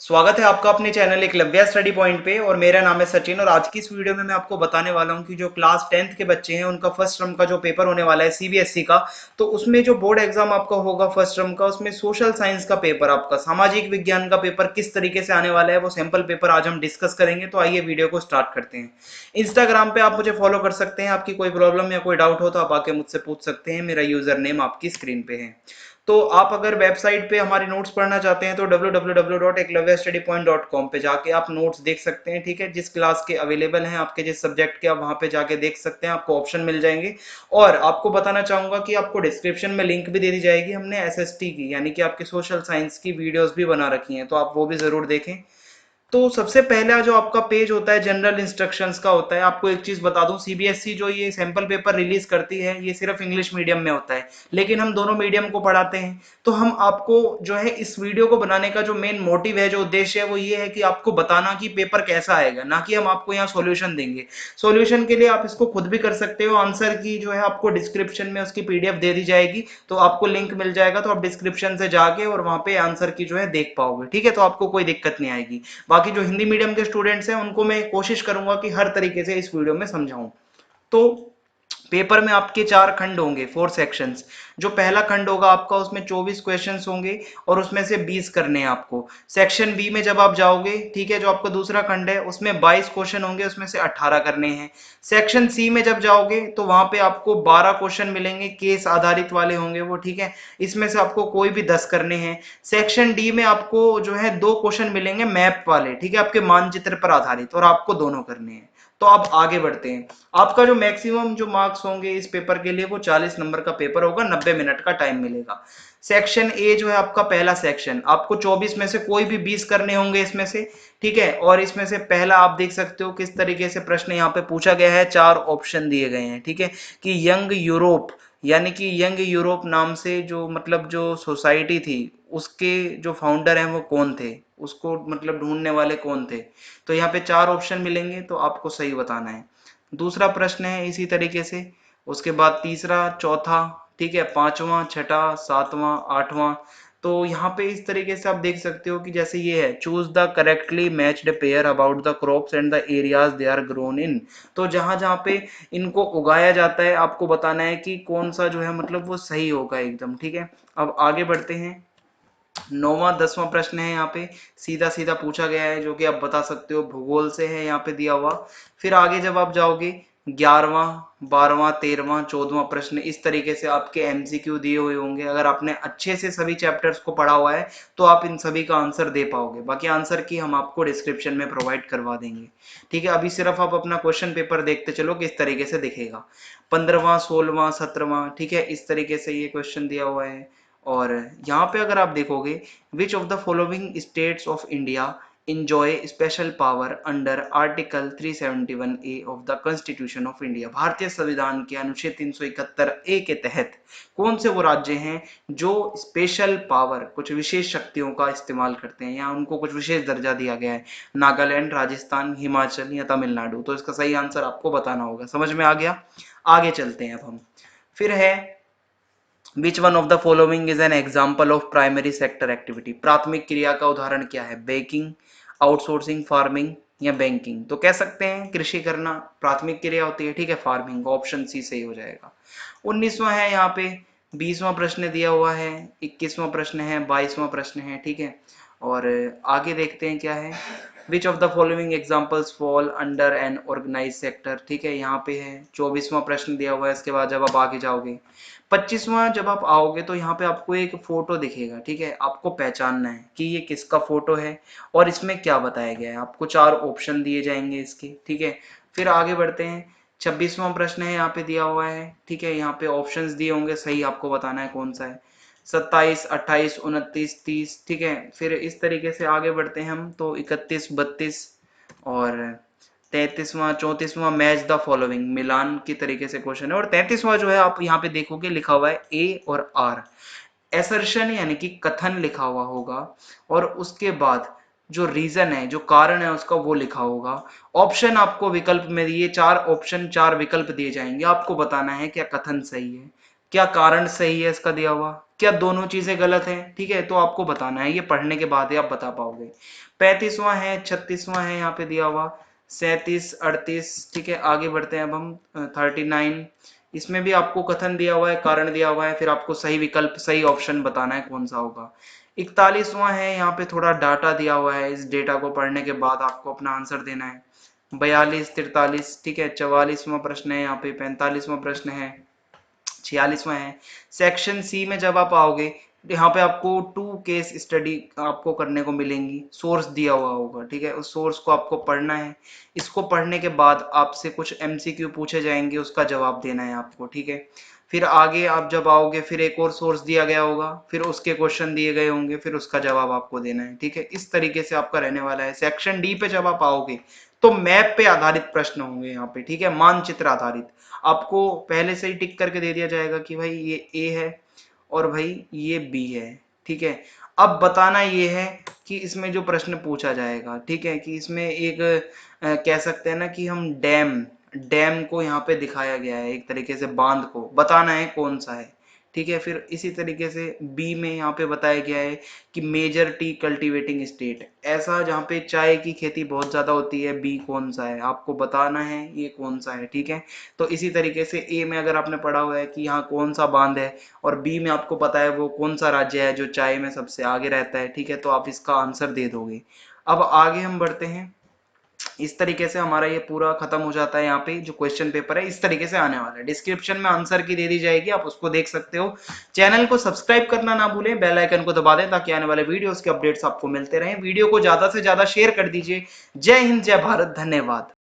स्वागत है आपका अपने चैनल एकलव्य स्टडी पॉइंट पे। और मेरा नाम है सचिन। और आज की इस वीडियो में मैं आपको बताने वाला हूं कि जो क्लास 10th के बच्चे हैं उनका फर्स्ट टर्म का जो पेपर होने वाला है सीबीएसई का, तो उसमें जो बोर्ड एग्जाम आपका होगा फर्स्ट टर्म का, उसमें सोशल साइंस का पेपर, आपका सामाजिक विज्ञान का पेपर किस तरीके से आने वाला है वो सैंपल पेपर आज हम डिस्कस करेंगे। तो आइए वीडियो को स्टार्ट करते हैं। इंस्टाग्राम पे आप मुझे फॉलो कर सकते हैं। आपकी कोई प्रॉब्लम या कोई डाउट हो तो आप आके मुझसे पूछ सकते हैं। मेरा यूजर नेम आपकी स्क्रीन पे है। तो आप अगर वेबसाइट पे हमारी नोट्स पढ़ना चाहते हैं तो www.eklavyastudypoint.com पे जाके आप नोट्स देख सकते हैं। ठीक है, जिस क्लास के अवेलेबल हैं, आपके जिस सब्जेक्ट के, आप वहां पे जाके देख सकते हैं, आपको ऑप्शन मिल जाएंगे। और आपको बताना चाहूंगा कि आपको डिस्क्रिप्शन में लिंक भी दे दी जाएगी। हमने एसएसटी की यानी कि आपकी सोशल साइंस की वीडियोस भी बना रखी हैं, तो आप वो भी जरूर देखें। तो सबसे पहला जो आपका पेज होता है जनरल इंस्ट्रक्शंस का होता है। आपको एक चीज बता दूं, सीबीएसई जो ये सैंपल पेपर रिलीज करती है ये सिर्फ इंग्लिश मीडियम में होता है, लेकिन हम दोनों मीडियम को पढ़ाते हैं। तो हम आपको जो है इस वीडियो को बनाने का जो मेन मोटिव है, जो उद्देश्य है, वो ये है कि आपको बताना कि पेपर कैसा आएगा, ना कि हम आपको यहाँ सॉल्यूशन देंगे। सॉल्यूशन के लिए आप इसको खुद भी कर सकते हो। आंसर की जो है आपको डिस्क्रिप्शन में उसकी पीडीएफ दे दी जाएगी, तो आपको लिंक मिल जाएगा, तो आप डिस्क्रिप्शन से जाके और वहां पे आंसर की जो है देख पाओगे। ठीक है, तो आपको कोई दिक्कत नहीं आएगी। बाकी जो हिंदी मीडियम के स्टूडेंट्स हैं उनको मैं कोशिश करूंगा कि हर तरीके से इस वीडियो में समझाऊं। तो पेपर में आपके 4 खंड होंगे, 4 सेक्शंस। जो पहला खंड होगा आपका, उसमें 24 क्वेश्चंस होंगे और उसमें से 20 करने हैं आपको। सेक्शन बी में जब आप जाओगे, ठीक है, जो आपका दूसरा खंड है, उसमें 22 क्वेश्चन होंगे, उसमें से 18 करने हैं। सेक्शन सी में जब जाओगे तो वहां पे आपको 12 क्वेश्चन मिलेंगे, केस आधारित वाले होंगे वो। ठीक है, इसमें से आपको कोई भी 10 करने हैं। सेक्शन डी में आपको जो है 2 क्वेश्चन मिलेंगे मैप वाले, ठीक है, आपके मानचित्र पर आधारित, और आपको दोनों करने हैं। तो आप आगे बढ़ते हैं। आपका जो मैक्सिमम जो मार्क्स होंगे इस पेपर के लिए वो 40 नंबर का पेपर होगा, 90 मिनट का टाइम मिलेगा। सेक्शन ए जो है आपका पहला सेक्शन, आपको 24 में से कोई भी 20 करने होंगे इसमें से। ठीक है, और इसमें से पहला आप देख सकते हो किस तरीके से प्रश्न यहाँ पे पूछा गया है। 4 ऑप्शन दिए गए हैं। ठीक है, कि यंग यूरोप, यानी कि यंग यूरोप नाम से जो मतलब जो सोसाइटी थी, उसके जो फाउंडर हैं वो कौन थे, उसको मतलब ढूंढने वाले कौन थे। तो यहाँ पे 4 ऑप्शन मिलेंगे, तो आपको सही बताना है। दूसरा प्रश्न है इसी तरीके से, उसके बाद तीसरा, चौथा, ठीक है, पांचवा, छठा, सातवां, आठवां। तो यहाँ पे इस तरीके से आप देख सकते हो कि जैसे ये है, choose the correctly matched pair about the crops and the areas they are grown in. तो जहां जहां पे इनको उगाया जाता है आपको बताना है कि कौन सा जो है मतलब वो सही होगा एकदम। ठीक है, अब आगे बढ़ते हैं। 9वां 10वां प्रश्न है यहाँ पे, सीधा सीधा पूछा गया है, जो कि आप बता सकते हो, भूगोल से है यहाँ पे दिया हुआ। फिर आगे जब आप जाओगे, 11वां 12वां 13वां 14वां प्रश्न, इस तरीके से आपके एमसीक्यू दिए हुए होंगे। अगर आपने अच्छे से सभी चैप्टर्स को पढ़ा हुआ है तो आप इन सभी का आंसर दे पाओगे। बाकी आंसर की हम आपको डिस्क्रिप्शन में प्रोवाइड करवा देंगे। ठीक है, अभी सिर्फ आप अपना क्वेश्चन पेपर देखते चलो किस तरीके से दिखेगा। 15वां 16वां 17वां, ठीक है, इस तरीके से ये क्वेश्चन दिया हुआ है। और यहाँ पे अगर आप देखोगे, विच of the following states of India enjoy special power under article 371A of the constitution of India. भारतीय संविधान के अनुच्छेद 371A के तहत कौन से वो राज्य हैं जो स्पेशल पावर, कुछ विशेष शक्तियों का इस्तेमाल करते हैं, या उनको कुछ विशेष दर्जा दिया गया है। नागालैंड, राजस्थान, हिमाचल या तमिलनाडु। तो इसका सही आंसर आपको बताना होगा। समझ में आ गया? आगे चलते हैं अब हम। फिर है, which one of the following is an example of primary sector activity. प्राथमिक क्रिया का उदाहरण क्या है? बेकिंग, आउटसोर्सिंग, फार्मिंग या बैंकिंग। तो कह सकते हैं कृषि करना प्राथमिक क्रिया होती है। ठीक है, फार्मिंग, ऑप्शन सी सही हो जाएगा। 19वां है यहाँ पे, 20वां प्रश्न दिया हुआ है, 21वां प्रश्न है, 22वां प्रश्न है। ठीक है, और आगे देखते हैं क्या है। Which of the following examples fall under an organize sector. ठीक है, यहाँ पे है 24वां प्रश्न दिया हुआ है। इसके बाद जब आप आगे जाओगे, 25वां जब आप आओगे तो यहाँ पे आपको एक फोटो दिखेगा। ठीक है, आपको पहचानना है कि ये किसका फोटो है और इसमें क्या बताया गया है। आपको 4 ऑप्शन दिए जाएंगे इसके। ठीक है, फिर आगे बढ़ते हैं। 26वां प्रश्न है यहाँ पे दिया हुआ है। ठीक है, यहाँ पे ऑप्शंस दिए होंगे, सही आपको बताना है कौन सा है। 27 28 29 30। ठीक है, फिर इस तरीके से आगे बढ़ते हैं हम, तो 31 32 और 33वां 34वां, मैच द फॉलोइंग, मिलान की तरीके से क्वेश्चन है। और 33वां जो है आप यहाँ पे देखोगे लिखा हुआ है ए और आर, एसर्शन यानी कि कथन लिखा हुआ होगा, और उसके बाद जो रीजन है, जो कारण है उसका, वो लिखा होगा। ऑप्शन आपको विकल्प में दिए, 4 ऑप्शन 4 विकल्प दिए जाएंगे, आपको बताना है क्या कथन सही है, क्या कारण सही है इसका दिया हुआ, क्या दोनों चीजें गलत हैं, ठीक है, तो आपको बताना है, ये पढ़ने के बाद ही आप बता पाओगे। 35वां है, 36वां है यहाँ पे दिया हुआ, 37, 38, ठीक है, आगे बढ़ते हैं अब हम 39। इसमें भी आपको कथन दिया हुआ है, कारण दिया हुआ है, फिर आपको सही विकल्प, सही ऑप्शन बताना है कौन सा होगा। 41वां है, यहाँ पे थोड़ा डाटा दिया हुआ है, इस डेटा को पढ़ने के बाद आपको अपना आंसर देना है। 42, 43, ठीक है, 44वां प्रश्न है, यहाँ पे 45वां प्रश्न है, 46वां है। सेक्शन सी में जब आप आओगे, यहाँ पे आपको 2 केस स्टडी आपको करने को मिलेंगी, सोर्स दिया हुआ होगा, ठीक है, उस सोर्स को आपको पढ़ना है। इसको पढ़ने के बाद आपसे कुछ एमसीक्यू पूछे जाएंगे, उसका जवाब देना है आपको, ठीक है। फिर आगे आप जब आओगे, फिर एक और सोर्स दिया गया होगा, फिर उसके क्वेश्चन दिए गए होंगे, फिर उसका जवाब आपको देना है, ठीक है। इस तरीके से आपका रहने वाला है। सेक्शन डी पे जब आप आओगे तो मैप पे आधारित प्रश्न होंगे यहाँ पे, ठीक है, मानचित्र आधारित। आपको पहले से ही टिक करके दे दिया जाएगा कि भाई ये ए है और भाई ये बी है, ठीक है। अब बताना ये है कि इसमें जो प्रश्न पूछा जाएगा, ठीक है, कि इसमें एक कह सकते हैं ना कि हम डैम डैम को यहाँ पे दिखाया गया है, एक तरीके से बांध को बताना है कौन सा है, ठीक है। फिर इसी तरीके से बी में यहाँ पे बताया गया है कि मेजर टी कल्टीवेटिंग स्टेट, ऐसा जहाँ पे चाय की खेती बहुत ज्यादा होती है, बी कौन सा है आपको बताना है, ये कौन सा है, ठीक है। तो इसी तरीके से ए में अगर आपने पढ़ा हुआ है कि यहाँ कौन सा बांध है, और बी में आपको पता है वो कौन सा राज्य है जो चाय में सबसे आगे रहता है, ठीक है, तो आप इसका आंसर दे दोगे। अब आगे हम बढ़ते हैं। इस तरीके से हमारा ये पूरा खत्म हो जाता है। यहाँ पे जो क्वेश्चन पेपर है इस तरीके से आने वाला है, डिस्क्रिप्शन में आंसर की दे दी जाएगी, आप उसको देख सकते हो। चैनल को सब्सक्राइब करना ना भूलें, बेल आइकन को दबा दें ताकि आने वाले वीडियोस के अपडेट्स आपको मिलते रहें। वीडियो को ज्यादा से ज्यादा शेयर कर दीजिए। जय हिंद, जय भारत, धन्यवाद।